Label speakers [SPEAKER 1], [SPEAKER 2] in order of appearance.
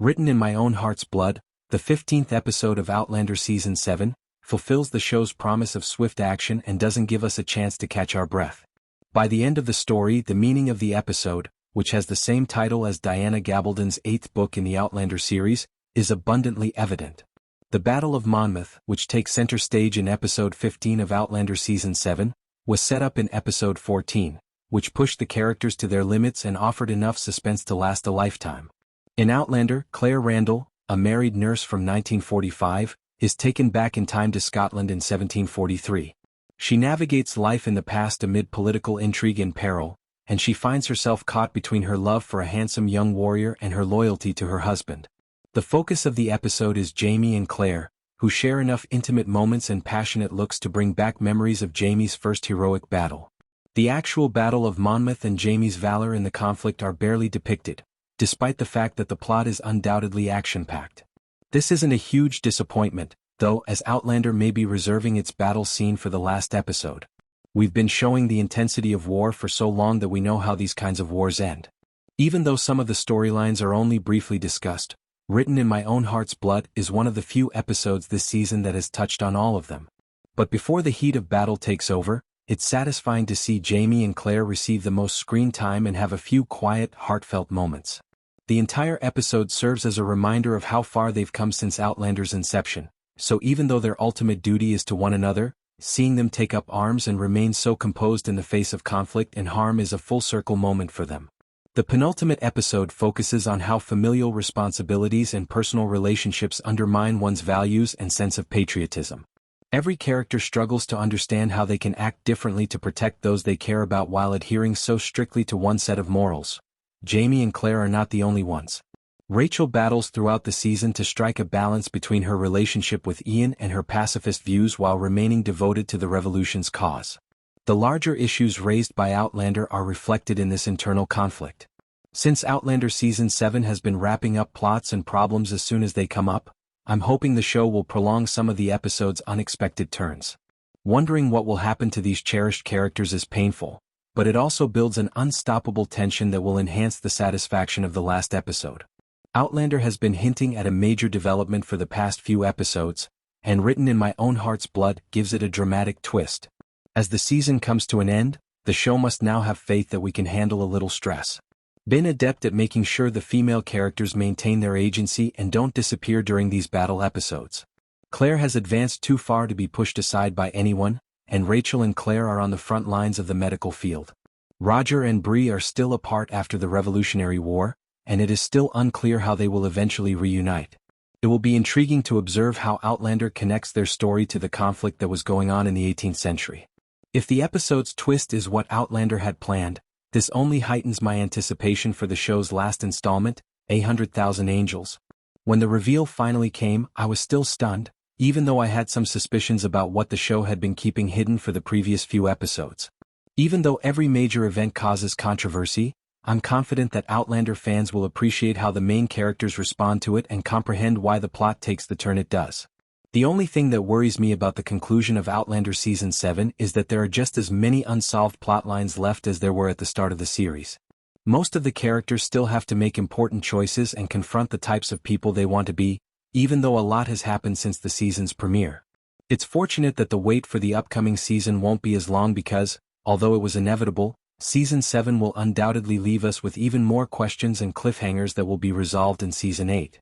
[SPEAKER 1] Written in my own heart's blood, the 15th episode of Outlander Season 7 fulfills the show's promise of swift action and doesn't give us a chance to catch our breath. By the end of the story, the meaning of the episode, which has the same title as Diana Gabaldon's 8th book in the Outlander series, is abundantly evident. The Battle of Monmouth, which takes center stage in episode 15 of Outlander Season 7, was set up in episode 14, which pushed the characters to their limits and offered enough suspense to last a lifetime. In Outlander, Claire Randall, a married nurse from 1945, is taken back in time to Scotland in 1743. She navigates life in the past amid political intrigue and peril, and she finds herself caught between her love for a handsome young warrior and her loyalty to her husband. The focus of the episode is Jamie and Claire, who share enough intimate moments and passionate looks to bring back memories of Jamie's first heroic battle. The actual Battle of Monmouth and Jamie's valor in the conflict are barely depicted, despite the fact that the plot is undoubtedly action-packed. This isn't a huge disappointment, though, as Outlander may be reserving its battle scene for the last episode. We've been showing the intensity of war for so long that we know how these kinds of wars end. Even though some of the storylines are only briefly discussed, Written in My Own Heart's Blood is one of the few episodes this season that has touched on all of them. But before the heat of battle takes over, it's satisfying to see Jamie and Claire receive the most screen time and have a few quiet, heartfelt moments. The entire episode serves as a reminder of how far they've come since Outlander's inception, so even though their ultimate duty is to one another, seeing them take up arms and remain so composed in the face of conflict and harm is a full-circle moment for them. The penultimate episode focuses on how familial responsibilities and personal relationships undermine one's values and sense of patriotism. Every character struggles to understand how they can act differently to protect those they care about while adhering so strictly to one set of morals. Jamie and Claire are not the only ones. Rachel battles throughout the season to strike a balance between her relationship with Ian and her pacifist views while remaining devoted to the revolution's cause. The larger issues raised by Outlander are reflected in this internal conflict. Since Outlander Season 7 has been wrapping up plots and problems as soon as they come up, I'm hoping the show will prolong some of the episode's unexpected turns. Wondering what will happen to these cherished characters is painful, but it also builds an unstoppable tension that will enhance the satisfaction of the last episode. Outlander has been hinting at a major development for the past few episodes, and Written in My Own Heart's Blood gives it a dramatic twist. As the season comes to an end, the show must now have faith that we can handle a little stress. Been adept at making sure the female characters maintain their agency and don't disappear during these battle episodes. Claire has advanced too far to be pushed aside by anyone, and Rachel and Claire are on the front lines of the medical field. Roger and Bree are still apart after the Revolutionary War, and it is still unclear how they will eventually reunite. It will be intriguing to observe how Outlander connects their story to the conflict that was going on in the 18th century. If the episode's twist is what Outlander had planned, this only heightens my anticipation for the show's last installment, 100,000 Angels. When the reveal finally came, I was still stunned, even though I had some suspicions about what the show had been keeping hidden for the previous few episodes. Even though every major event causes controversy, I'm confident that Outlander fans will appreciate how the main characters respond to it and comprehend why the plot takes the turn it does. The only thing that worries me about the conclusion of Outlander Season 7 is that there are just as many unsolved plotlines left as there were at the start of the series. Most of the characters still have to make important choices and confront the types of people they want to be, even though a lot has happened since the season's premiere. It's fortunate that the wait for the upcoming season won't be as long because, although it was inevitable, Season 7 will undoubtedly leave us with even more questions and cliffhangers that will be resolved in Season 8.